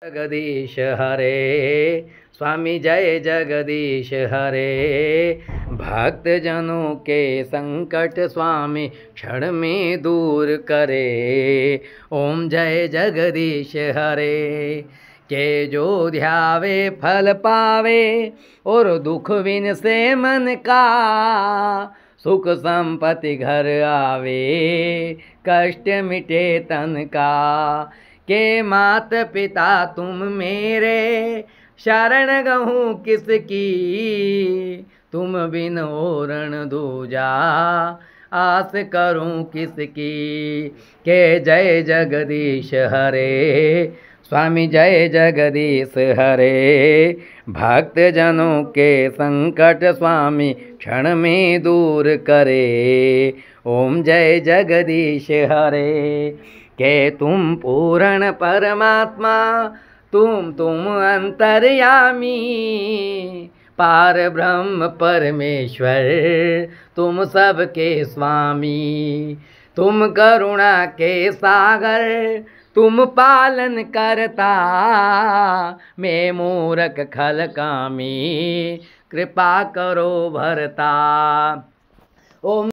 जगदीश हरे। स्वामी जय जगदीश हरे। भक्त जनों के संकट स्वामी क्षण में दूर करे। ओम जय जगदीश हरे। के जो ध्यावे फल पावे और दुख विन से मन का। सुख संपत्ति घर आवे कष्ट मिटे तन का। के मात पिता तुम मेरे शरण गहूँ किसकी। तुम बिन ओरण दूजा आस करूँ किसकी। के जय जगदीश हरे। स्वामी जय जगदीश हरे। भक्त जनों के संकट स्वामी क्षण में दूर करे। ओम जय जगदीश हरे। के तुम पूर्ण परमात्मा तुम अंतर्यामी। पार ब्रह्म परमेश्वर तुम सबके स्वामी। तुम करुणा के सागर तुम पालन करता। मैं मूरख खल कामी कृपा करो भरता। ओम